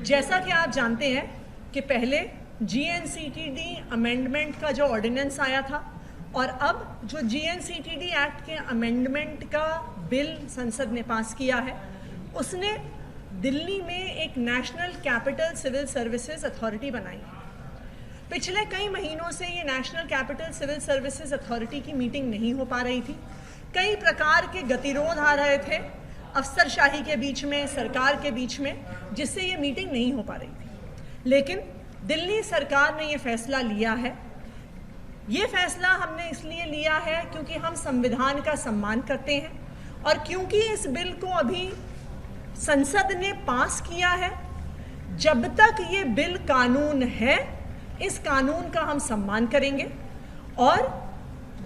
जैसा कि आप जानते हैं कि पहले जीएनसीटीडी अमेंडमेंट का जो ऑर्डिनेंस आया था और अब जो जीएनसीटीडी एक्ट के अमेंडमेंट का बिल संसद ने पास किया है, उसने दिल्ली में एक national capital civil services authority बनाई। पिछले कई महीनों से ये national capital civil services authority की मीटिंग नहीं हो पा रही थी। कई प्रकार के गतिरोध आ रहे थे अफसरशाही के बीच में, सरकार के बीच में, जिससे ये मीटिंग नहीं हो पा रही थी। लेकिन दिल्ली सरकार ने ये फैसला लिया है। ये फैसला हमने इसलिए लिया है क्योंकि हम संविधान का सम्मान करते हैं और क्योंकि इस बिल को अभी संसद ने पास किया है। जब तक ये बिल कानून है, इस कानून का हम सम्मान करेंगे और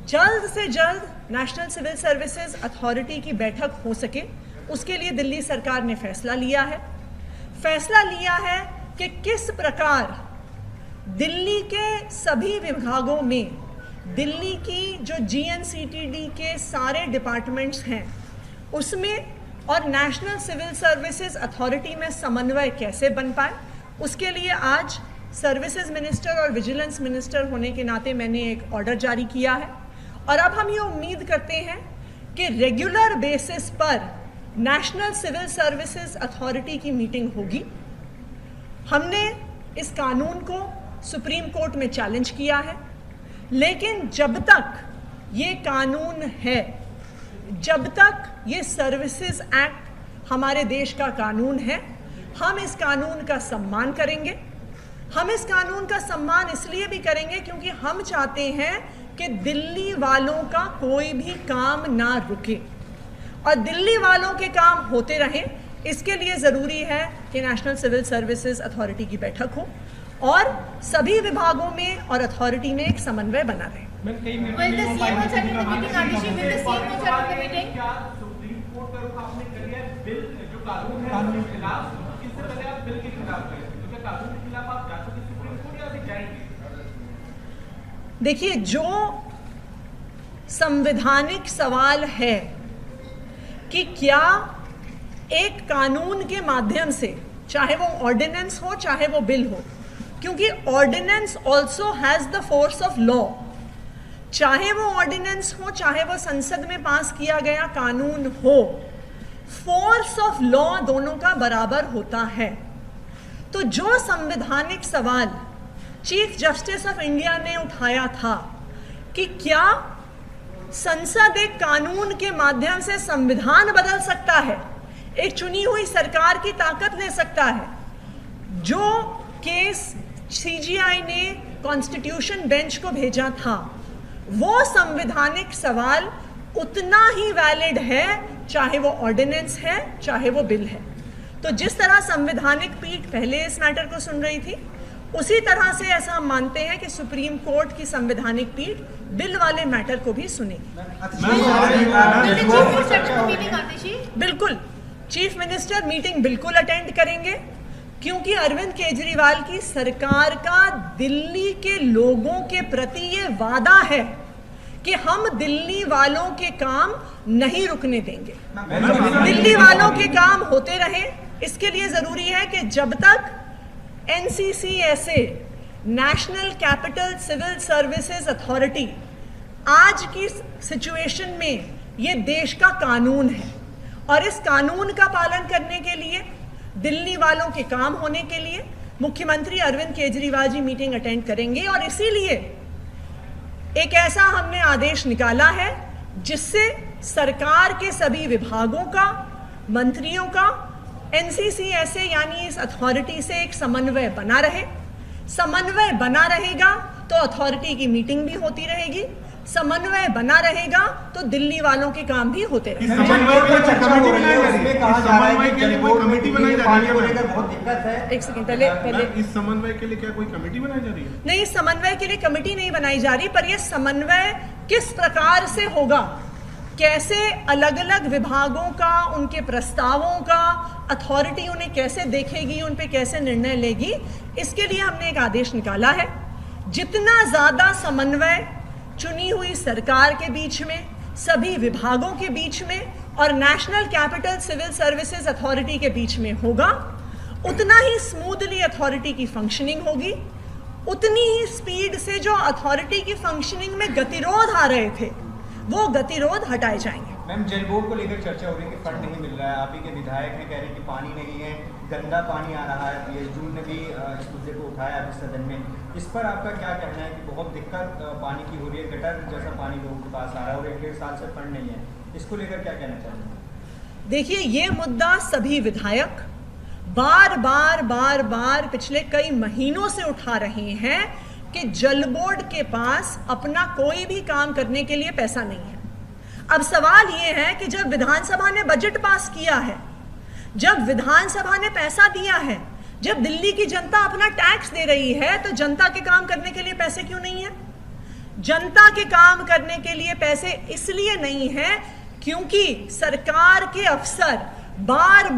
जल्द से जल्द नेशनल सिविल सर्विसेज अथॉरिटी की बैठक हो सके, उसके लिए दिल्ली सरकार ने फैसला लिया है। फैसला लिया है कि किस प्रकार दिल्ली के सभी विभागों में दिल्ली की जो जीएनसीटीडी के सारे डिपार्टमेंट्स हैं उसमें और नेशनल सिविल सर्विसेज अथॉरिटी में समन्वय कैसे बन पाए, उसके लिए आज सर्विसेज मिनिस्टर और विजिलेंस मिनिस्टर होने के नाते मैंने एक ऑर्डर जारी किया है और अब हम ये उम्मीद करते हैं कि रेगुलर बेसिस पर नेशनल सिविल सर्विसेज अथॉरिटी की मीटिंग होगी। हमने इस कानून को सुप्रीम कोर्ट में चैलेंज किया है, लेकिन जब तक ये कानून है, जब तक ये सर्विसेज एक्ट हमारे देश का कानून है, हम इस कानून का सम्मान करेंगे। हम इस कानून का सम्मान इसलिए भी करेंगे क्योंकि हम चाहते हैं कि दिल्ली वालों का कोई भी काम ना रुके और दिल्ली वालों के काम होते रहें। इसके लिए ज़रूरी है कि नेशनल सिविल सर्विसेज अथॉरिटी की बैठक हो और सभी विभागों में और अथॉरिटी में एक समन्वय बना रहे। देखिए, जो संवैधानिक सवाल है कि क्या एक कानून के माध्यम से, चाहे वो ऑर्डिनेंस हो चाहे वो बिल हो, क्योंकि ordinance also has the force of law, चाहे वो ऑर्डिनेंस हो चाहे वो संसद में पास किया गया कानून हो, फोर्स ऑफ लॉ दोनों का बराबर होता है। तो जो संवैधानिक सवाल चीफ जस्टिस ऑफ इंडिया ने उठाया था कि क्या संसद एक कानून के माध्यम से संविधान बदल सकता है, एक चुनी हुई सरकार की ताकत ले सकता है, जो केस सीजीआई ने कॉन्स्टिट्यूशन बेंच को भेजा था, वो संवैधानिक सवाल उतना ही वैलिड है चाहे वो ऑर्डिनेंस है चाहे वो बिल है। तो जिस तरह संवैधानिक पीठ पहले इस मैटर को सुन रही थी, उसी तरह से ऐसा हम मानते हैं कि सुप्रीम कोर्ट की संवैधानिक पीठ बिल वाले मैटर को भी सुनेगी। बिल्कुल, चीफ मिनिस्टर मीटिंग बिल्कुल अटेंड करेंगे क्योंकि अरविंद केजरीवाल की सरकार का दिल्ली के लोगों के प्रति ये वादा है कि हम दिल्ली वालों के काम नहीं रुकने देंगे, दिल्ली वालों के काम होते रहे। इसके लिए जरूरी है कि जब तक NCCSA, national capital civil services authority, आज की सिचुएशन में ये देश का कानून है और इस कानून का पालन करने के लिए, दिल्ली वालों के काम होने के लिए मुख्यमंत्री अरविंद केजरीवाल जी मीटिंग अटेंड करेंगे और इसीलिए एक ऐसा हमने आदेश निकाला है जिससे सरकार के सभी विभागों का, मंत्रियों का एनसीसीएसए यानी इस अथॉरिटी से एक समन्वय बना रहे। समन्वय बना रहेगा तो अथॉरिटी की मीटिंग भी होती रहेगी, समन्वय बना रहेगा तो दिल्ली वालों के काम भी होते रहेंगे। एक सेकंड, पहले इस समन्वय के लिए क्या कोई कमेटी बनाई जा रही है? नहीं, इस समन्वय के लिए कमेटी नहीं बनाई जा रही, पर यह समन्वय किस प्रकार से होगा, कैसे अलग अलग विभागों का, उनके प्रस्तावों का अथॉरिटी उन्हें कैसे देखेगी, उन पे कैसे निर्णय लेगी, इसके लिए हमने एक आदेश निकाला है। जितना ज्यादा समन्वय चुनी हुई सरकार के बीच में, सभी विभागों के बीच में और national capital civil services authority के बीच में होगा, उतना ही स्मूथली अथॉरिटी की फंक्शनिंग होगी, उतनी ही स्पीड से जो अथॉरिटी की फंक्शनिंग में गतिरोध आ रहे थे वो गतिरोध हटाए जाएंगे। मैम, जल बोर्ड को लेकर चर्चा हो रही है कि फंड नहीं मिल रहा है, आप ही के विधायक ने कह रहे हैं कि पानी नहीं है, गंदा पानी आ रहा है, पीएचडी ने भी इस मुद्दे को उठाया अभी सदन में। इस पर आपका क्या कहना है कि बहुत दिक्कत पानी की हो रही है, गटर जैसा पानी लोगों के पास आ रहा है और 1-1.5 साल से फंड नहीं है, इसको लेकर क्या कहना चाहेंगे? देखिए, ये मुद्दा सभी विधायक बार बार पिछले कई महीनों से उठा रहे हैं कि जल बोर्ड के पास अपना कोई भी काम करने के लिए पैसा नहीं है। अब सवाल ये है कि जब विधानसभा ने बजट पास किया है, जब विधानसभा ने पैसा दिया है, जब दिल्ली की जनता अपना टैक्स दे रही है, तो जनता के काम करने के लिए पैसे क्यों नहीं है? जनता के काम करने के लिए पैसे इसलिए नहीं है क्योंकि सरकार के अफसर बार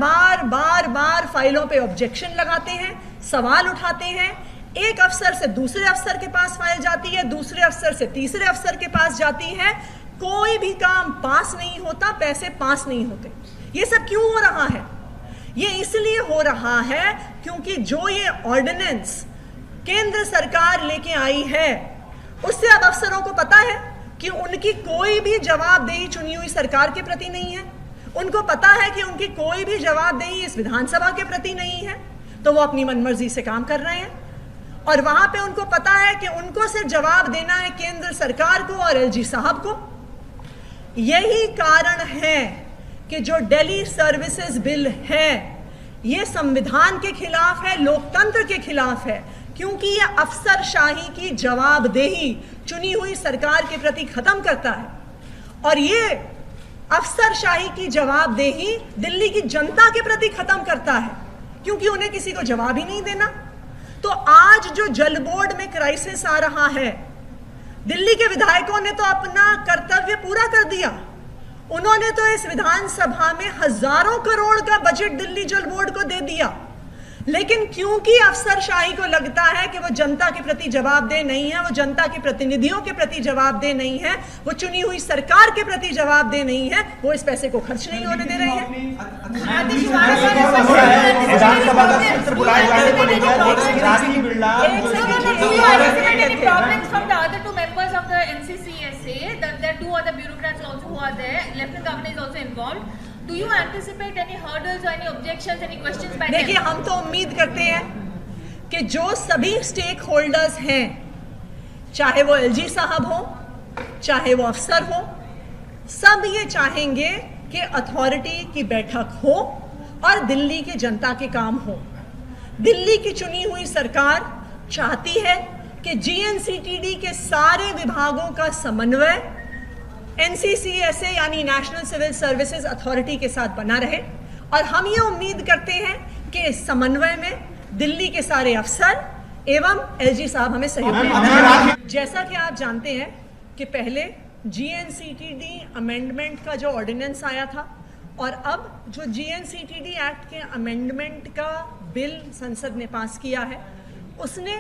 बार फाइलों पे ऑब्जेक्शन लगाते हैं, सवाल उठाते हैं। एक अफसर से दूसरे अफसर के पास फाइल जाती है, दूसरे अफसर से तीसरे अफसर के पास जाती है, कोई भी काम पास नहीं होता, पैसे पास नहीं होते। ये सब क्यों हो रहा है? ये इसलिए हो रहा है क्योंकि जो ये ऑर्डिनेंस केंद्र सरकार लेके आई है उससे अब अफसरों को पता है कि उनकी कोई भी जवाबदेही चुनी हुई सरकार के प्रति नहीं है, उनको पता है कि उनकी कोई भी जवाबदेही इस विधानसभा के प्रति नहीं है, तो वो अपनी मनमर्जी से काम कर रहे हैं। और वहां पे उनको पता है कि उनको सिर्फ जवाब देना है केंद्र सरकार को और एलजी साहब को। यही कारण है कि जो दिल्ली सर्विसेज बिल है ये संविधान के खिलाफ है, लोकतंत्र के खिलाफ है, क्योंकि ये अफसरशाही की जवाबदेही चुनी हुई सरकार के प्रति खत्म करता है। और ये अफसरशाही की जवाबदेही दिल्ली की जनता के प्रति खत्म करता है, क्योंकि उन्हें किसी को जवाब ही नहीं देना। तो आज जो जल बोर्ड में क्राइसिस आ रहा है, दिल्ली के विधायकों ने तो अपना कर्तव्य पूरा कर दिया। उन्होंने तो इस विधानसभा में हजारों करोड़ का बजट दिल्ली जल बोर्ड को दे दिया, लेकिन क्योंकि अफसरशाही को लगता है कि वो जनता के प्रति जवाबदेह नहीं है, वो जनता के प्रतिनिधियों के प्रति जवाबदेह नहीं है, वो चुनी हुई सरकार के प्रति जवाबदेह नहीं है, वो इस पैसे को खर्च नहीं होने दे रहे हैं। Do you anticipate any hurdles or any objections, any questions by them? देखिए, हम तो उम्मीद करते हैं कि जो सभी स्टेक होल्डर्स हैं, चाहे वो एलजी साहब हो, चाहे वो अफसर हो, सब ये चाहेंगे कि अथॉरिटी की बैठक हो और दिल्ली की जनता के काम हो। दिल्ली की चुनी हुई सरकार चाहती है कि जीएनसीटीडी के सारे विभागों का समन्वय एनसीसीएसए यानी नेशनल सिविल सर्विसेज अथॉरिटी के साथ बना रहे, और हम ये उम्मीद करते हैं कि इस समन्वय में दिल्ली के सारे अफसर एवं एलजी साहब हमें सहयोग करेंगे। जैसा कि आप जानते हैं कि पहले जीएनसीटीडी अमेंडमेंट का जो ऑर्डिनेंस आया था और अब जो जीएनसीटीडी एक्ट के अमेंडमेंट का बिल संसद ने पास किया है, उसने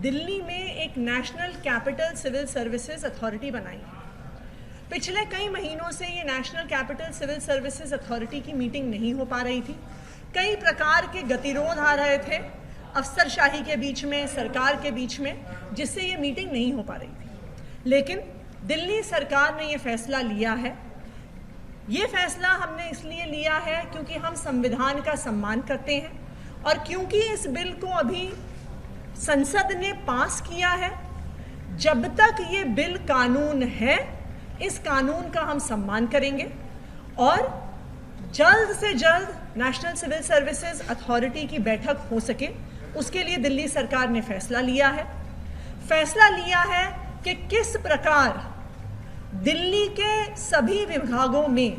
दिल्ली में एक national capital civil services authority बनाई है। पिछले कई महीनों से ये national capital civil services authority की मीटिंग नहीं हो पा रही थी। कई प्रकार के गतिरोध आ रहे थे अफसरशाही के बीच में, सरकार के बीच में, जिससे ये मीटिंग नहीं हो पा रही थी। लेकिन दिल्ली सरकार ने ये फैसला लिया है। ये फैसला हमने इसलिए लिया है क्योंकि हम संविधान का सम्मान करते हैं और क्योंकि इस बिल को अभी संसद ने पास किया है। जब तक ये बिल कानून है, इस कानून का हम सम्मान करेंगे और जल्द से जल्द नेशनल सिविल सर्विसेज अथॉरिटी की बैठक हो सके, उसके लिए दिल्ली सरकार ने फैसला लिया है। फैसला लिया है कि किस प्रकार दिल्ली के सभी विभागों में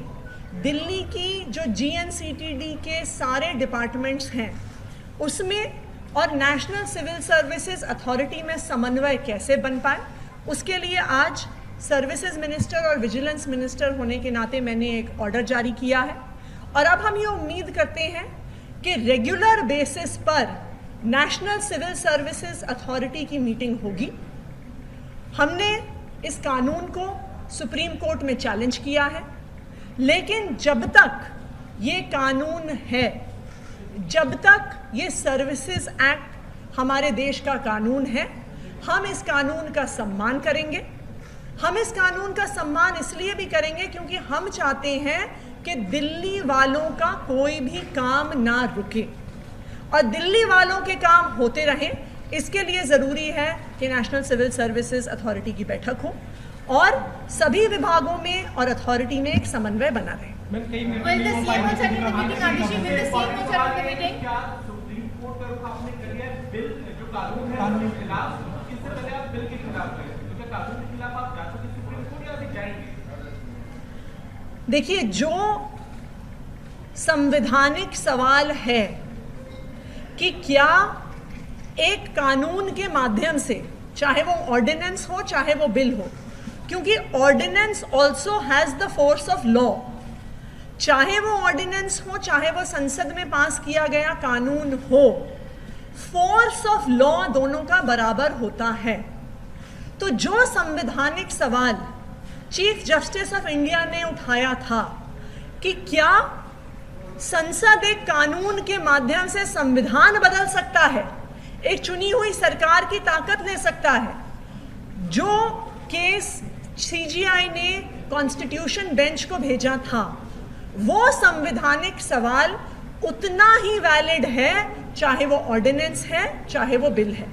दिल्ली की जो जीएनसीटीडी के सारे डिपार्टमेंट्स हैं उसमें और नेशनल सिविल सर्विसेज अथॉरिटी में समन्वय कैसे बन पाए, उसके लिए आज सर्विसेज मिनिस्टर और विजिलेंस मिनिस्टर होने के नाते मैंने एक ऑर्डर जारी किया है। और अब हम ये उम्मीद करते हैं कि रेगुलर बेसिस पर नेशनल सिविल सर्विसेज अथॉरिटी की मीटिंग होगी। हमने इस कानून को सुप्रीम कोर्ट में चैलेंज किया है, लेकिन जब तक ये कानून है जब तक ये सर्विसेज एक्ट हमारे देश का कानून है, हम इस कानून का सम्मान करेंगे। हम इस कानून का सम्मान इसलिए भी करेंगे क्योंकि हम चाहते हैं कि दिल्ली वालों का कोई भी काम ना रुके और दिल्ली वालों के काम होते रहें। इसके लिए ज़रूरी है कि नेशनल सिविल सर्विसेज अथॉरिटी की बैठक हो और सभी विभागों में और अथॉरिटी में एक समन्वय बना रहे। Will the CM attend the meeting, Adishi? Will the CM attend the meeting? क्या सुप्रीम कोर्ट का रुख आपने कर लिया है? बिल जो कानून है उसके खिलाफ, किससे पहले आप बिल के खिलाफ गए? क्योंकि कानून के खिलाफ आप जा सकते सुप्रीम कोर्ट या फिर जाएंगे? देखिए, जो संवैधानिक सवाल है कि क्या एक कानून के माध्यम से, चाहे वो ऑर्डिनेंस हो चाहे वो बिल हो, क्योंकि ordinance also has the force of law, चाहे वो ऑर्डिनेंस हो चाहे वो संसद में पास किया गया कानून हो, फोर्स ऑफ लॉ दोनों का बराबर होता है। तो जो संवैधानिक सवाल चीफ जस्टिस ऑफ इंडिया ने उठाया था कि क्या संसद एक कानून के माध्यम से संविधान बदल सकता है, एक चुनी हुई सरकार की ताकत ले सकता है, जो केस सीजीआई ने कॉन्स्टिट्यूशन बेंच को भेजा था, वो संवैधानिक सवाल उतना ही वैलिड है चाहे वो ऑर्डिनेंस है चाहे वो बिल है।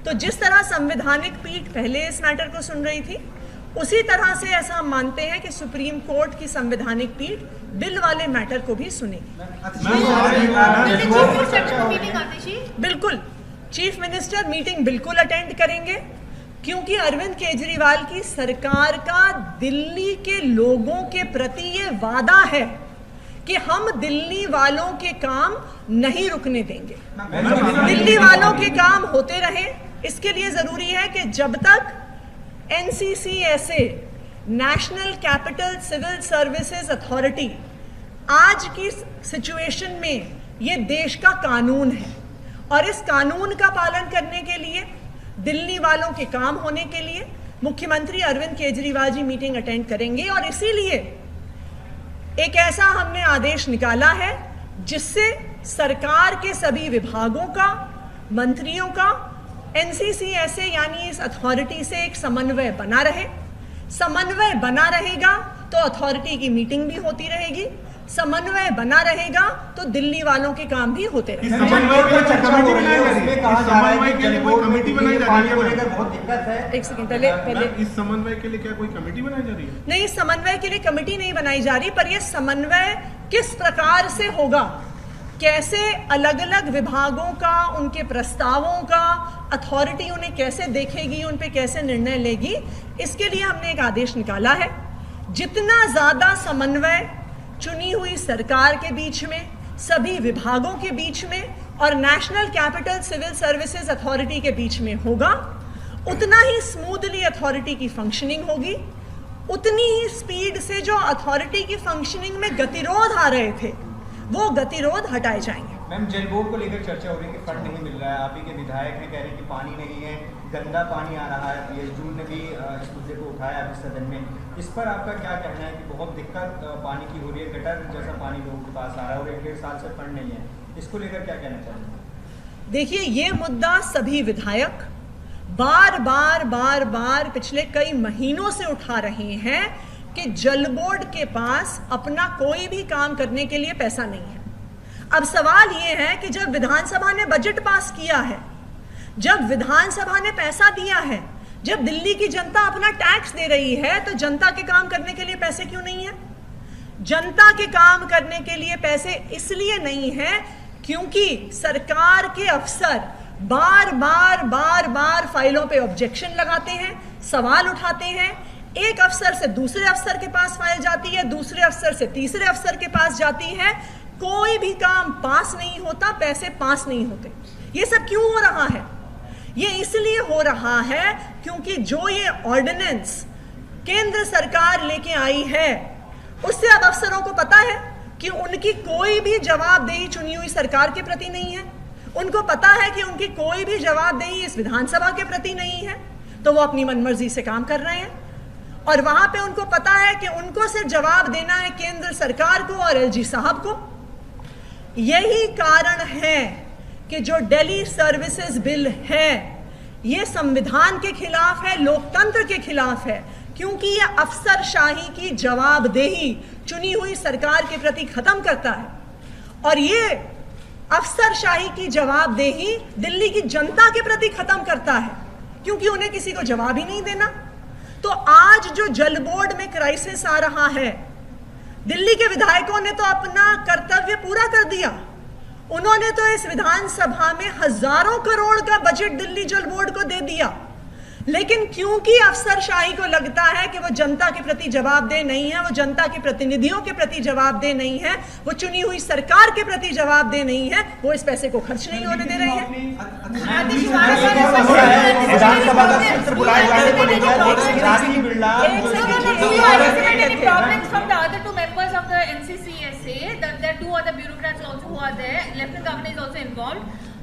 तो जिस तरह संवैधानिक पीठ पहले इस मैटर को सुन रही थी, उसी तरह से ऐसा हम मानते हैं कि सुप्रीम कोर्ट की संवैधानिक पीठ बिल वाले मैटर को भी सुनेगी। Will the chief minister attend the meeting, Adishi? बिल्कुल, चीफ मिनिस्टर मीटिंग बिल्कुल अटेंड करेंगे क्योंकि अरविंद केजरीवाल की सरकार का दिल्ली के लोगों के प्रति ये वादा है कि हम दिल्ली वालों के काम नहीं रुकने देंगे, दिल्ली वालों के काम होते रहे। इसके लिए जरूरी है कि जब तक NCCSA, national capital civil services authority, आज की सिचुएशन में ये देश का कानून है और इस कानून का पालन करने के लिए, दिल्ली वालों के काम होने के लिए मुख्यमंत्री अरविंद केजरीवाल जी मीटिंग अटेंड करेंगे। और इसीलिए एक ऐसा हमने आदेश निकाला है जिससे सरकार के सभी विभागों का, मंत्रियों का NCCSA यानी इस अथॉरिटी से एक समन्वय बना रहे। समन्वय बना रहेगा तो अथॉरिटी की मीटिंग भी होती रहेगी, समन्वय बना रहेगा तो दिल्ली वालों के काम भी होते रहेंगे। एक सेकंड, पहले इस समन्वय के लिए क्या कोई कमेटी बनाई जा रही है? नहीं, इस समन्वय के लिए कमेटी नहीं बनाई जा रही, पर यह समन्वय किस प्रकार से होगा, कैसे अलग अलग विभागों का, उनके प्रस्तावों का अथॉरिटी उन्हें कैसे देखेगी, उन पे कैसे निर्णय लेगी, इसके लिए हमने एक आदेश निकाला है। जितना ज्यादा समन्वय चुनी हुई सरकार के बीच में, सभी विभागों के बीच में और national capital civil services authority के बीच में होगा, उतना ही स्मूथली अथॉरिटी की फंक्शनिंग होगी, उतनी ही स्पीड से जो अथॉरिटी की फंक्शनिंग में गतिरोध आ रहे थे वो गतिरोध हटाए जाएंगे। मैम, जल बोर्ड को लेकर चर्चा हो रही है कि फंड नहीं मिल रहा है, आप ही के विधायक ने कह रहे हैं कि पानी नहीं है, गंदा पानी आ रहा है। पीएस जून ने भी इस मुद्दे को उठाया अभी सदन में। इस पर आपका क्या कहना है कि बहुत दिक्कत पानी की हो रही है, गटर जैसा पानी लोगों के पास आ रहा है और 1-1.5 साल से फंड नहीं है, इसको लेकर क्या कहना चाहिए? देखिए, ये मुद्दा सभी विधायक बार बार पिछले कई महीनों से उठा रहे हैं कि जल बोर्ड के पास अपना कोई भी काम करने के लिए पैसा नहीं है। अब सवाल ये है कि जब विधानसभा ने बजट पास किया है, जब विधानसभा ने पैसा दिया है, जब दिल्ली की जनता अपना टैक्स दे रही है, तो जनता के काम करने के लिए पैसे क्यों नहीं है? जनता के काम करने के लिए पैसे इसलिए नहीं है क्योंकि सरकार के अफसर बार बार फाइलों पे ऑब्जेक्शन लगाते हैं, सवाल उठाते हैं। एक अफसर से दूसरे अफसर के पास फाइल जाती है, दूसरे अफसर से तीसरे अफसर के पास जाती है, कोई भी काम पास नहीं होता, पैसे पास नहीं होते। ये सब क्यों हो रहा है? ये इसलिए हो रहा है क्योंकि जो ये ऑर्डिनेंस केंद्र सरकार लेके आई है, उससे अब अफसरों को पता है कि उनकी कोई भी जवाबदेही चुनी हुई सरकार के प्रति नहीं है, उनको पता है कि उनकी कोई भी जवाबदेही इस विधानसभा के प्रति नहीं है, तो वो अपनी मनमर्जी से काम कर रहे हैं। और वहां पे उनको पता है कि उनको सिर्फ जवाब देना है केंद्र सरकार को और एलजी साहब को। यही कारण है कि जो दिल्ली सर्विसेज बिल है ये संविधान के खिलाफ है, लोकतंत्र के खिलाफ है, क्योंकि ये अफसरशाही की जवाबदेही चुनी हुई सरकार के प्रति खत्म करता है और ये अफसरशाही की जवाबदेही दिल्ली की जनता के प्रति खत्म करता है, क्योंकि उन्हें किसी को जवाब ही नहीं देना। तो आज जो जल बोर्ड में क्राइसिस आ रहा है, दिल्ली के विधायकों ने तो अपना कर्तव्य पूरा कर दिया। उन्होंने तो इस विधानसभा में हजारों करोड़ का बजट दिल्ली जल बोर्ड को दे दिया, लेकिन क्योंकि अफसरशाही को लगता है कि वो जनता के प्रति जवाबदेह नहीं है, वो जनता के प्रतिनिधियों के प्रति जवाबदेह नहीं है, वो चुनी हुई सरकार के प्रति जवाबदेह नहीं है, वो इस पैसे को खर्च नहीं होने दे रही है।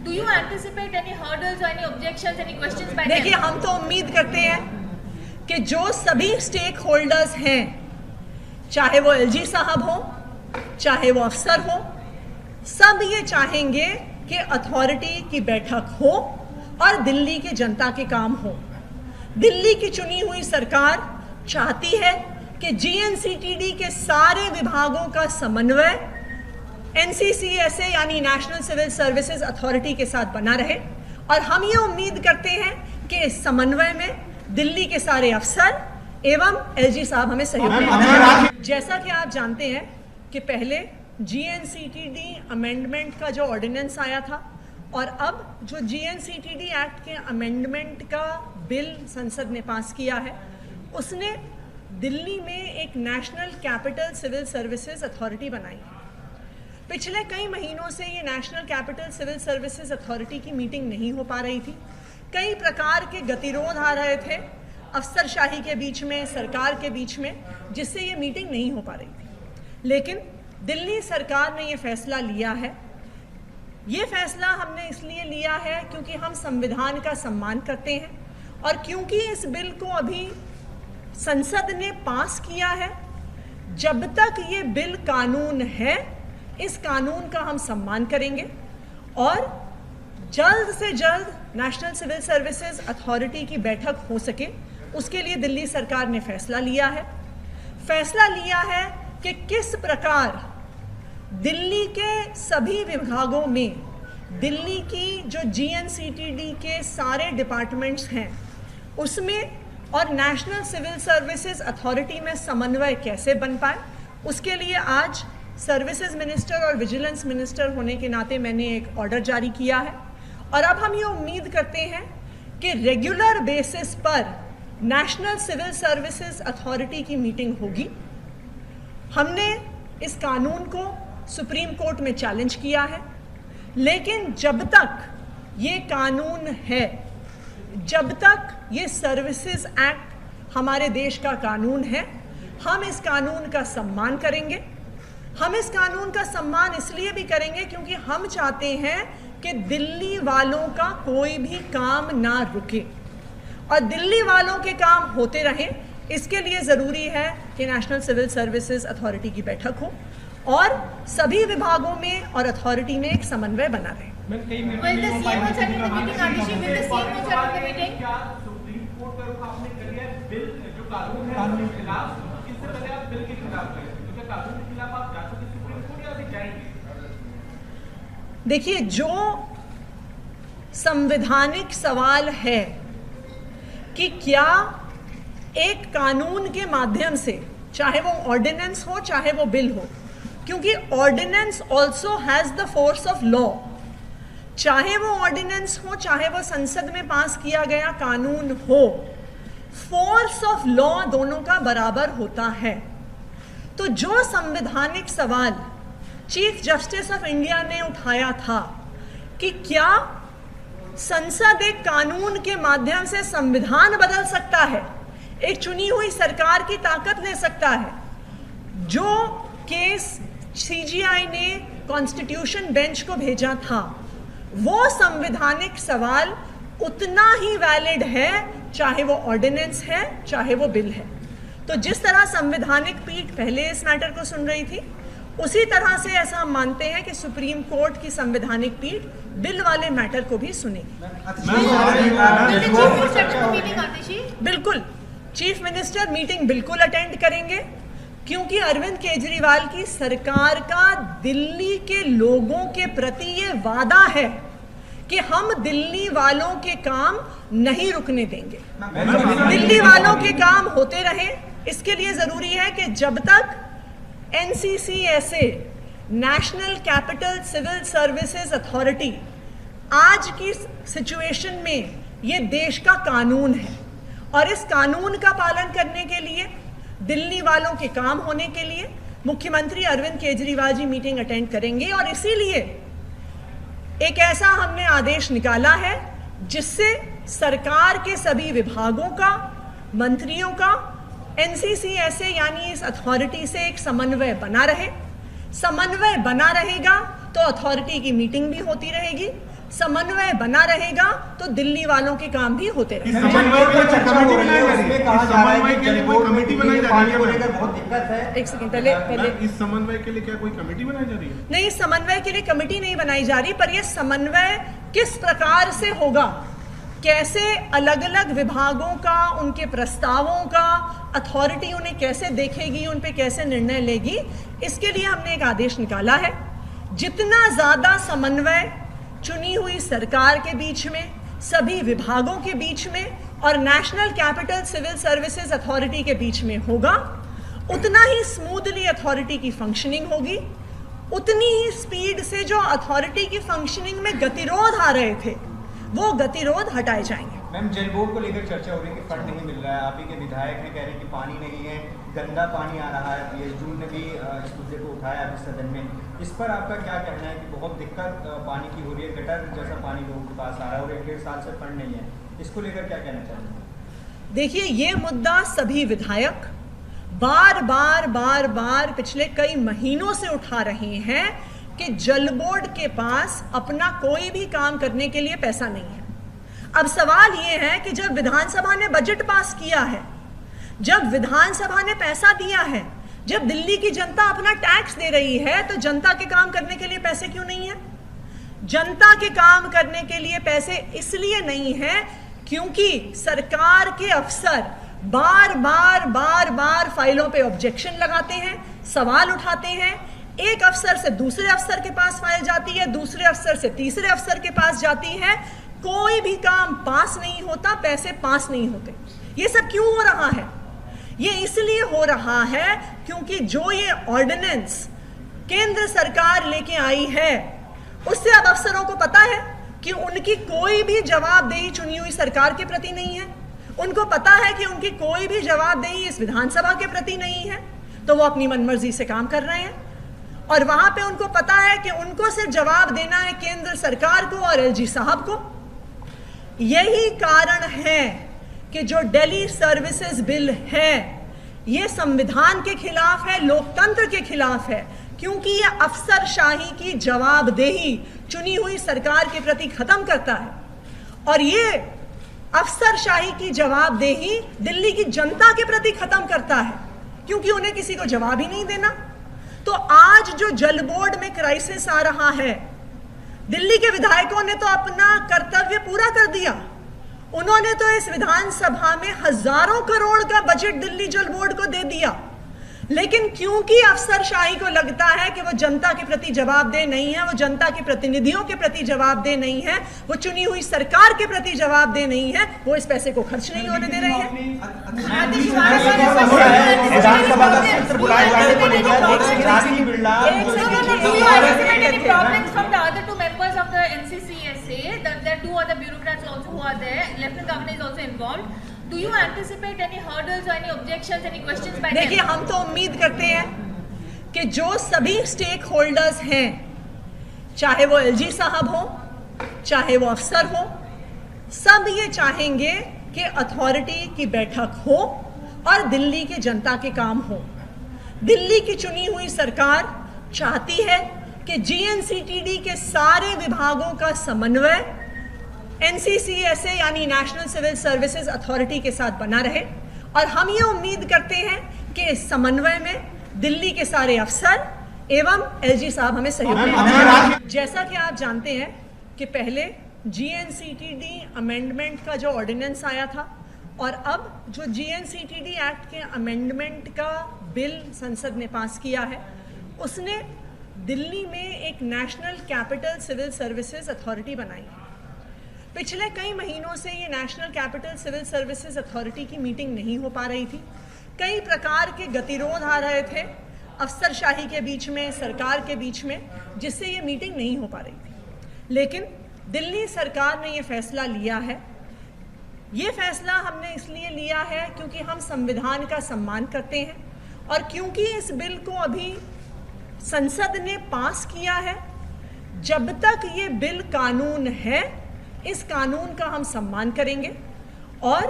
Do you anticipate any hurdles or any objections, any questions by them? देखिए, हम तो उम्मीद करते हैं कि जो सभी स्टेक होल्डर्स हैं, चाहे वो एलजी साहब हो, चाहे वो अफसर हो, सब ये चाहेंगे कि अथॉरिटी की बैठक हो और दिल्ली की जनता के काम हो। दिल्ली की चुनी हुई सरकार चाहती है कि जीएनसीटीडी के सारे विभागों का समन्वय एनसीसीएसए यानी नेशनल सिविल सर्विसेज अथॉरिटी के साथ बना रहे और हम ये उम्मीद करते हैं कि इस समन्वय में दिल्ली के सारे अफसर एवं एलजी साहब हमें सहयोग करेंगे। जैसा कि आप जानते हैं कि पहले जीएनसीटीडी अमेंडमेंट का जो ऑर्डिनेंस आया था और अब जो जीएनसीटीडी एक्ट के अमेंडमेंट का बिल संसद ने पास किया है, उसने दिल्ली में एक national capital civil services authority बनाई है। पिछले कई महीनों से ये national capital civil services authority की मीटिंग नहीं हो पा रही थी। कई प्रकार के गतिरोध आ रहे थे अफसरशाही के बीच में, सरकार के बीच में, जिससे ये मीटिंग नहीं हो पा रही थी। लेकिन दिल्ली सरकार ने ये फैसला लिया है। ये फैसला हमने इसलिए लिया है क्योंकि हम संविधान का सम्मान करते हैं और क्योंकि इस बिल को अभी संसद ने पास किया है। जब तक ये बिल कानून है, इस कानून का हम सम्मान करेंगे और जल्द से जल्द नेशनल सिविल सर्विसेज अथॉरिटी की बैठक हो सके, उसके लिए दिल्ली सरकार ने फैसला लिया है। फैसला लिया है कि किस प्रकार दिल्ली के सभी विभागों में दिल्ली की जो जीएनसीटीडी के सारे डिपार्टमेंट्स हैं उसमें और नेशनल सिविल सर्विसेज अथॉरिटी में समन्वय कैसे बन पाए, उसके लिए आज सर्विसेज मिनिस्टर और विजिलेंस मिनिस्टर होने के नाते मैंने एक ऑर्डर जारी किया है और अब हम ये उम्मीद करते हैं कि रेगुलर बेसिस पर नेशनल सिविल सर्विसेज अथॉरिटी की मीटिंग होगी। हमने इस कानून को सुप्रीम कोर्ट में चैलेंज किया है, लेकिन जब तक ये कानून है, जब तक ये सर्विसेज एक्ट हमारे देश का कानून है, हम इस कानून का सम्मान करेंगे। हम इस कानून का सम्मान इसलिए भी करेंगे क्योंकि हम चाहते हैं कि दिल्ली वालों का कोई भी काम ना रुके और दिल्ली वालों के काम होते रहें। इसके लिए ज़रूरी है कि नेशनल सिविल सर्विसेज अथॉरिटी की बैठक हो और सभी विभागों में और अथॉरिटी में एक समन्वय बना रहे। देखिए, जो संवैधानिक सवाल है कि क्या एक कानून के माध्यम से, चाहे वो ऑर्डिनेंस हो चाहे वो बिल हो, क्योंकि ordinance also has the force of law, चाहे वो ऑर्डिनेंस हो चाहे वो संसद में पास किया गया कानून हो, फोर्स ऑफ लॉ दोनों का बराबर होता है। तो जो संवैधानिक सवाल चीफ जस्टिस ऑफ इंडिया ने उठाया था कि क्या संसद एक कानून के माध्यम से संविधान बदल सकता है, एक चुनी हुई सरकार की ताकत ले सकता है, जो केस सीजीआई ने कॉन्स्टिट्यूशन बेंच को भेजा था, वो संवैधानिक सवाल उतना ही वैलिड है चाहे वो ऑर्डिनेंस है चाहे वो बिल है। तो जिस तरह संवैधानिक पीठ पहले इस मैटर को सुन रही थी, उसी तरह से ऐसा हम मानते हैं कि सुप्रीम कोर्ट की संवैधानिक पीठ बिल वाले मैटर को भी सुनेगी। बिल्कुल, चीफ मिनिस्टर मीटिंग बिल्कुल अटेंड करेंगे, क्योंकि अरविंद केजरीवाल की सरकार का दिल्ली के लोगों के प्रति ये वादा है कि हम दिल्ली वालों के काम नहीं रुकने देंगे। दिल्ली वालों के काम होते रहे, इसके लिए जरूरी है कि जब तक NCCSA national capital civil services authority आज की सिचुएशन में ये देश का कानून है, और इस कानून का पालन करने के लिए, दिल्ली वालों के काम होने के लिए मुख्यमंत्री अरविंद केजरीवाल जी मीटिंग अटेंड करेंगे। और इसीलिए एक ऐसा हमने आदेश निकाला है जिससे सरकार के सभी विभागों का, मंत्रियों का NCCSA यानी इस अथॉरिटी से एक समन्वय बना रहे। समन्वय बना रहेगा तो अथॉरिटी की मीटिंग भी होती रहेगी, समन्वय बना रहेगा तो दिल्ली वालों के काम भी होते रहेंगे। एक सेकंड, पहले इस समन्वय के लिए क्या कोई कमेटी बनाई जा रही है? नहीं, इस समन्वय के लिए कमेटी नहीं बनाई जा रही, पर यह समन्वय किस प्रकार से होगा, कैसे अलग अलग विभागों का, उनके प्रस्तावों का अथॉरिटी उन्हें कैसे देखेगी, उन पे कैसे निर्णय लेगी, इसके लिए हमने एक आदेश निकाला है। जितना ज्यादा समन्वय चुनी हुई सरकार के बीच में, सभी विभागों के बीच में और national capital civil services authority के बीच में होगा, उतना ही स्मूथली अथॉरिटी की फंक्शनिंग होगी, उतनी ही स्पीड से जो अथॉरिटी की फंक्शनिंग में गतिरोध आ रहे थे वो गतिरोध हटाए जाएंगे। मैम, जल बोर्ड को लेकर चर्चा हो रही है कि फंड नहीं मिल रहा है, आप ही के विधायक हैं, कह रहे हैं कि पानी नहीं है, गंदा पानी आ रहा है। PS जून ने भी इस मुद्दे को उठाया अभी सदन में। इस पर आपका क्या कहना है कि बहुत दिक्कत पानी की हो रही है, गटर जैसा पानी लोगों के पास आ रहा है और 1-1.5 साल से फंड नहीं है, इसको लेकर क्या कहना चाहेंगे? देखिए, ये मुद्दा सभी विधायक बार बार पिछले कई महीनों से उठा रहे हैं कि जल बोर्ड के पास अपना कोई भी काम करने के लिए पैसा नहीं है। अब सवाल ये है कि जब विधानसभा ने बजट पास किया है, जब विधानसभा ने पैसा दिया है, जब दिल्ली की जनता अपना टैक्स दे रही है, तो जनता के काम करने के लिए पैसे क्यों नहीं है? जनता के काम करने के लिए पैसे इसलिए नहीं है क्योंकि सरकार के अफसर बार बार फाइलों पे ऑब्जेक्शन लगाते हैं, सवाल उठाते हैं। एक अफसर से दूसरे अफसर के पास फाइल जाती है, दूसरे अफसर से तीसरे अफसर के पास जाती है, कोई भी काम पास नहीं होता, पैसे पास नहीं होते। ये सब क्यों हो रहा है? ये इसलिए हो रहा है क्योंकि जो ये ऑर्डिनेंस केंद्र सरकार लेके आई है, उससे अब अफसरों को पता है कि उनकी कोई भी जवाबदेही चुनी हुई सरकार के प्रति नहीं है। उनको पता है कि उनकी कोई भी जवाबदेही इस विधानसभा के प्रति नहीं है, तो वो अपनी मनमर्जी से काम कर रहे हैं। और वहां पे उनको पता है कि उनको सिर्फ जवाब देना है केंद्र सरकार को और LG साहब को। यही कारण है कि जो दिल्ली सर्विसेज बिल है, ये संविधान के खिलाफ है, लोकतंत्र के खिलाफ है, क्योंकि ये अफसरशाही की जवाबदेही चुनी हुई सरकार के प्रति खत्म करता है। और ये अफसरशाही की जवाबदेही दिल्ली की जनता के प्रति खत्म करता है, क्योंकि उन्हें किसी को जवाब ही नहीं देना। तो आज जो जल बोर्ड में क्राइसिस आ रहा है, दिल्ली के विधायकों ने तो अपना कर्तव्य पूरा कर दिया। उन्होंने तो इस विधानसभा में हजारों करोड़ का बजट दिल्ली जल बोर्ड को दे दिया, लेकिन क्योंकि अफसरशाही को लगता है कि वो जनता के प्रति जवाबदेह नहीं है, वो जनता के प्रतिनिधियों के प्रति जवाबदेह नहीं है, वो चुनी हुई सरकार के प्रति जवाबदेह नहीं है, वो इस पैसे को खर्च नहीं होने दे रहे हैं। Do you anticipate any hurdles or any objections, any questions by them? देखिए, हम तो उम्मीद करते हैं कि जो सभी स्टेक होल्डर्स हैं, चाहे वो LG साहब हो, चाहे वो अफसर हो, सब ये चाहेंगे कि अथॉरिटी की बैठक हो और दिल्ली की जनता के काम हो। दिल्ली की चुनी हुई सरकार चाहती है कि GNCTD के सारे विभागों का समन्वय NCCSA यानी नेशनल सिविल सर्विसेज अथॉरिटी के साथ बना रहे, और हम ये उम्मीद करते हैं कि इस समन्वय में दिल्ली के सारे अफसर, एवं एलजी साहब हमें सहयोग। जैसा कि आप जानते हैं कि पहले जीएनसीटीडी अमेंडमेंट का जो ऑर्डिनेंस आया था और अब जो जीएनसीटीडी एक्ट के अमेंडमेंट का बिल संसद ने पास किया है, उसने दिल्ली में एक national capital civil services authority बनाई। पिछले कई महीनों से ये national capital civil services authority की मीटिंग नहीं हो पा रही थी। कई प्रकार के गतिरोध आ रहे थे अफसरशाही के बीच में, सरकार के बीच में, जिससे ये मीटिंग नहीं हो पा रही थी। लेकिन दिल्ली सरकार ने ये फैसला लिया है। ये फैसला हमने इसलिए लिया है क्योंकि हम संविधान का सम्मान करते हैं और क्योंकि इस बिल को अभी संसद ने पास किया है। जब तक ये बिल कानून है, इस कानून का हम सम्मान करेंगे और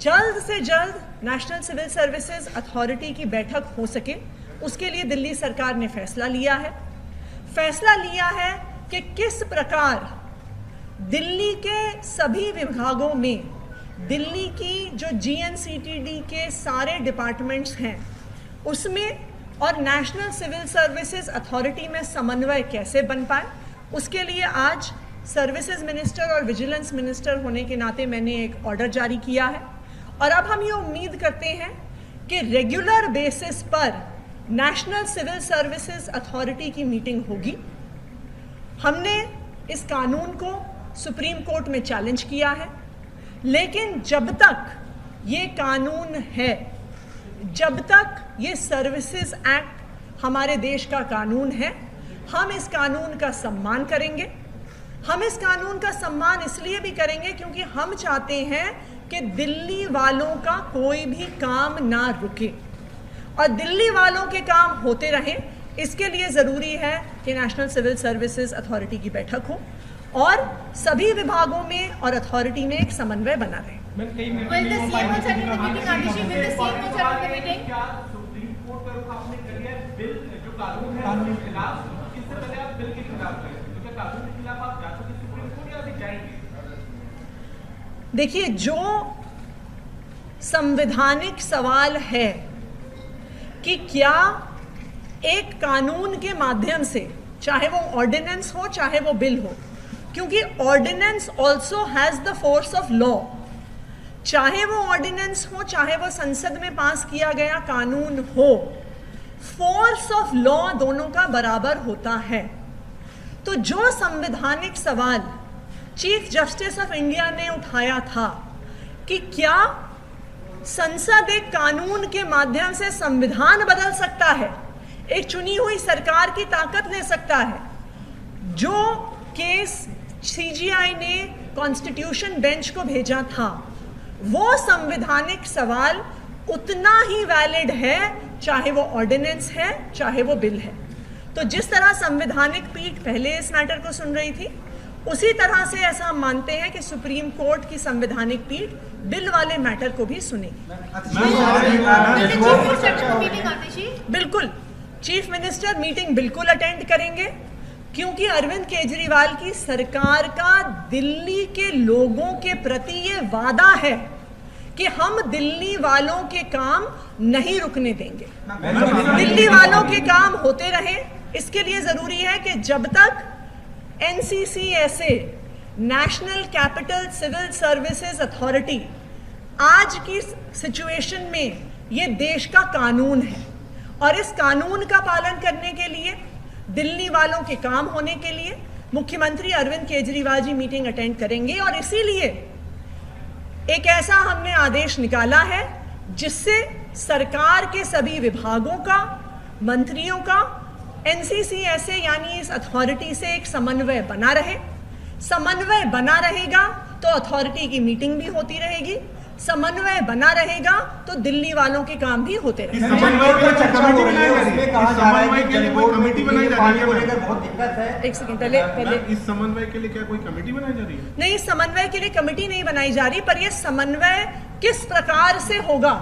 जल्द से जल्द नेशनल सिविल सर्विसेज अथॉरिटी की बैठक हो सके, उसके लिए दिल्ली सरकार ने फैसला लिया है। फैसला लिया है कि किस प्रकार दिल्ली के सभी विभागों में दिल्ली की जो जीएनसीटीडी के सारे डिपार्टमेंट्स हैं उसमें और नेशनल सिविल सर्विसेज अथॉरिटी में समन्वय कैसे बन पाए। उसके लिए आज सर्विसेज मिनिस्टर और विजिलेंस मिनिस्टर होने के नाते मैंने एक ऑर्डर जारी किया है और अब हम ये उम्मीद करते हैं कि रेगुलर बेसिस पर नेशनल सिविल सर्विसेज अथॉरिटी की मीटिंग होगी। हमने इस कानून को सुप्रीम कोर्ट में चैलेंज किया है, लेकिन जब तक ये कानून है, जब तक ये सर्विसेज एक्ट हमारे देश का कानून है, हम इस कानून का सम्मान करेंगे। हम इस कानून का सम्मान इसलिए भी करेंगे क्योंकि हम चाहते हैं कि दिल्ली वालों का कोई भी काम ना रुके और दिल्ली वालों के काम होते रहें। इसके लिए ज़रूरी है कि नेशनल सिविल सर्विसेज अथॉरिटी की बैठक हो और सभी विभागों में और अथॉरिटी में एक समन्वय बना रहे। Will the CM also attend the meeting, Adishi? Will the CM also attend the meeting? क्या सुप्रीम कोर्ट का रुख आपने कर लिया है बिल जो कानून है उसके खिलाफ? इससे पहले आप बिल के खिलाफ गए थे, तो क्या कानून के खिलाफ आप जा चुके सुप्रीम कोर्ट या अभी जाएंगे? देखिए, जो संवैधानिक सवाल है कि क्या एक कानून के माध्यम से, चाहे वो ऑर्डिनेंस हो चाहे वो बिल हो, क्योंकि ordinance also has the force of law, चाहे वो ऑर्डिनेंस हो चाहे वो संसद में पास किया गया कानून हो, फोर्स ऑफ लॉ दोनों का बराबर होता है। तो जो संवैधानिक सवाल चीफ जस्टिस ऑफ इंडिया ने उठाया था कि क्या संसद एक कानून के माध्यम से संविधान बदल सकता है, एक चुनी हुई सरकार की ताकत ले सकता है, जो केस सीजीआई ने कॉन्स्टिट्यूशन बेंच को भेजा था, वो संवैधानिक सवाल उतना ही वैलिड है चाहे वो ऑर्डिनेंस है चाहे वो बिल है। तो जिस तरह संवैधानिक पीठ पहले इस मैटर को सुन रही थी, उसी तरह से ऐसा हम मानते हैं कि सुप्रीम कोर्ट की संवैधानिक पीठ बिल वाले मैटर को भी सुनेगी। बिल्कुल, चीफ मिनिस्टर मीटिंग बिल्कुल अटेंड करेंगे क्योंकि अरविंद केजरीवाल की सरकार का दिल्ली के लोगों के प्रति ये वादा है कि हम दिल्ली वालों के काम नहीं रुकने देंगे, दिल्ली वालों के काम होते रहे। इसके लिए जरूरी है कि जब तक NCCSA national capital civil services authority आज की सिचुएशन में ये देश का कानून है और इस कानून का पालन करने के लिए, दिल्ली वालों के काम होने के लिए मुख्यमंत्री अरविंद केजरीवाल जी मीटिंग अटेंड करेंगे और इसीलिए एक ऐसा हमने आदेश निकाला है जिससे सरकार के सभी विभागों का, मंत्रियों का NCCSA यानी इस अथॉरिटी से एक समन्वय बना रहे। समन्वय बना रहेगा तो अथॉरिटी की मीटिंग भी होती रहेगी, समन्वय बना रहेगा तो दिल्ली वालों के काम भी होते रहेंगे। एक सेकंड, पहले इस समन्वय के लिए क्या कोई कमेटी बनाई जा रही है? नहीं, इस समन्वय के लिए कमेटी नहीं बनाई जा रही, पर यह समन्वय किस प्रकार से होगा,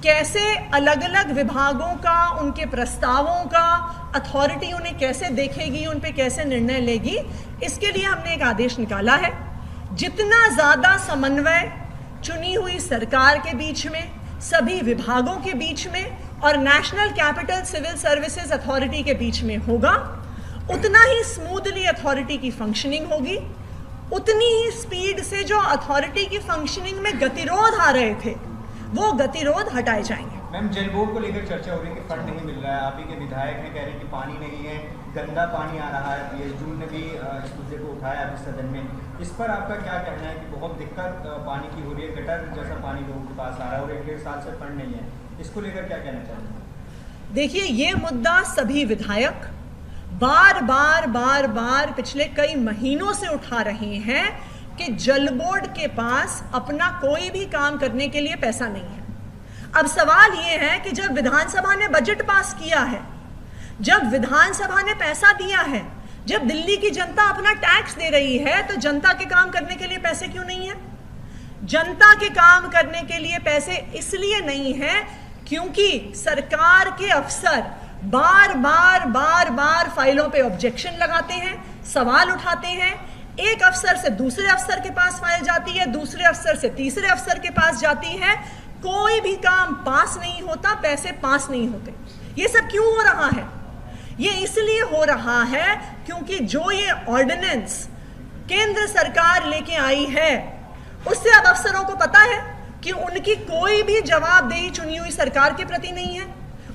कैसे अलग अलग विभागों का, उनके प्रस्तावों का अथॉरिटी उन्हें कैसे देखेगी, उन पे कैसे निर्णय लेगी, इसके लिए हमने एक आदेश निकाला है। जितना ज्यादा समन्वय चुनी हुई सरकार के बीच में, सभी विभागों के बीच में और national capital civil services authority के बीच में होगा, उतना ही स्मूथली अथॉरिटी की फंक्शनिंग होगी, उतनी ही स्पीड से जो अथॉरिटी की फंक्शनिंग में गतिरोध आ रहे थे वो गतिरोध हटाए जाएंगे। मैम, जल बोर्ड को लेकर चर्चा हो रही है कि फंड नहीं मिल रहा है, आप ही के विधायक हैं, कह रहे हैं कि पानी नहीं है, गंदा पानी आ रहा है। पीएस जून ने भी इस मुद्दे को उठाया अभी सदन में। इस पर आपका क्या कहना है कि बहुत दिक्कत पानी की हो रही है, गटर जैसा पानी लोगों के पास आ रहा है और 1-1.5 साल से फंड नहीं है, इसको लेकर क्या कहना चाहेंगे? देखिए, ये मुद्दा सभी विधायक बार बार पिछले कई महीनों से उठा रहे हैं कि जल बोर्ड के पास अपना कोई भी काम करने के लिए पैसा नहीं है। अब सवाल ये है कि जब विधानसभा ने बजट पास किया है, जब विधानसभा ने पैसा दिया है, जब दिल्ली की जनता अपना टैक्स दे रही है, तो जनता के काम करने के लिए पैसे क्यों नहीं है? जनता के काम करने के लिए पैसे इसलिए नहीं है क्योंकि सरकार के अफसर बार बार फाइलों पे ऑब्जेक्शन लगाते हैं, सवाल उठाते हैं। एक अफसर से दूसरे अफसर के पास फाइल जाती है, दूसरे अफसर से तीसरे अफसर के पास जाती है, कोई भी काम पास नहीं होता, पैसे पास नहीं होते। ये सब क्यों हो रहा है? ये इसलिए हो रहा है क्योंकि जो ये ऑर्डिनेंस केंद्र सरकार लेके आई है, उससे अब अफसरों को पता है कि उनकी कोई भी जवाबदेही चुनी हुई सरकार के प्रति नहीं है,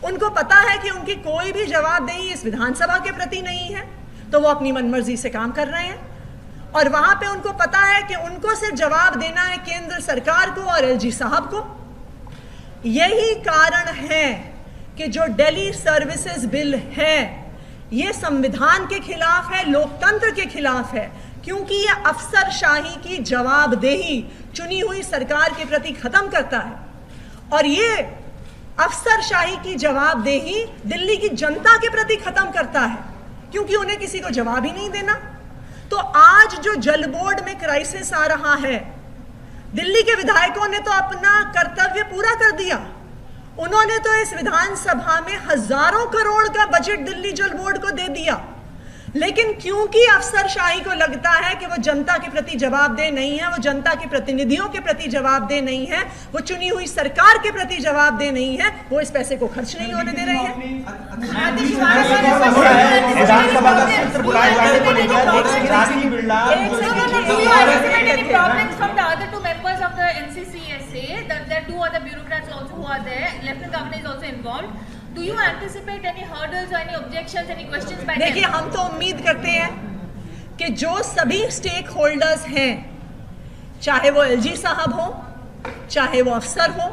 उनको पता है कि उनकी कोई भी जवाबदेही इस विधानसभा के प्रति नहीं है, तो वो अपनी मनमर्जी से काम कर रहे हैं। और वहां पे उनको पता है कि उनको सिर्फ जवाब देना है केंद्र सरकार को और एलजी साहब को। यही कारण है कि जो दिल्ली सर्विसेज बिल है ये संविधान के खिलाफ है, लोकतंत्र के खिलाफ है, क्योंकि ये अफसरशाही की जवाबदेही चुनी हुई सरकार के प्रति खत्म करता है। और ये अफसरशाही की जवाबदेही दिल्ली की जनता के प्रति खत्म करता है, क्योंकि उन्हें किसी को जवाब ही नहीं देना। तो आज जो जल बोर्ड में क्राइसिस आ रहा है, दिल्ली के विधायकों ने तो अपना कर्तव्य पूरा कर दिया। उन्होंने तो इस विधानसभा में हजारों करोड़ का बजट दिल्ली जल बोर्ड को दे दिया, लेकिन क्योंकि अफसरशाही को लगता है कि वो जनता के प्रति जवाबदेह नहीं है, वो जनता के प्रतिनिधियों के प्रति जवाबदेह नहीं है, वो चुनी हुई सरकार के प्रति जवाबदेह नहीं है, वो इस पैसे को खर्च नहीं होने दे रहे हैं। Do you anticipate any hurdles or any objections, any questions by them? देखिए, हम तो उम्मीद करते हैं कि जो सभी स्टेक होल्डर्स हैं, चाहे वो एलजी साहब हो, चाहे वो अफसर हो,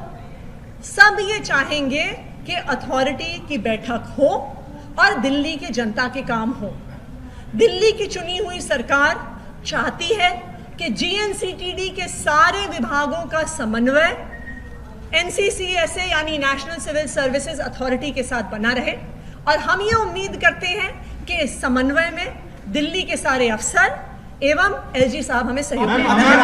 सब ये चाहेंगे कि अथॉरिटी की बैठक हो और दिल्ली की जनता के काम हो। दिल्ली की चुनी हुई सरकार चाहती है कि जीएनसीटीडी के सारे विभागों का समन्वय एनसीसीएसए यानी नेशनल सिविल सर्विसेज अथॉरिटी के साथ बना रहे, और हम ये उम्मीद करते हैं कि इस समन्वय में दिल्ली के सारे अफसर एवं एलजी साहब हमें सहयोग करेंगे।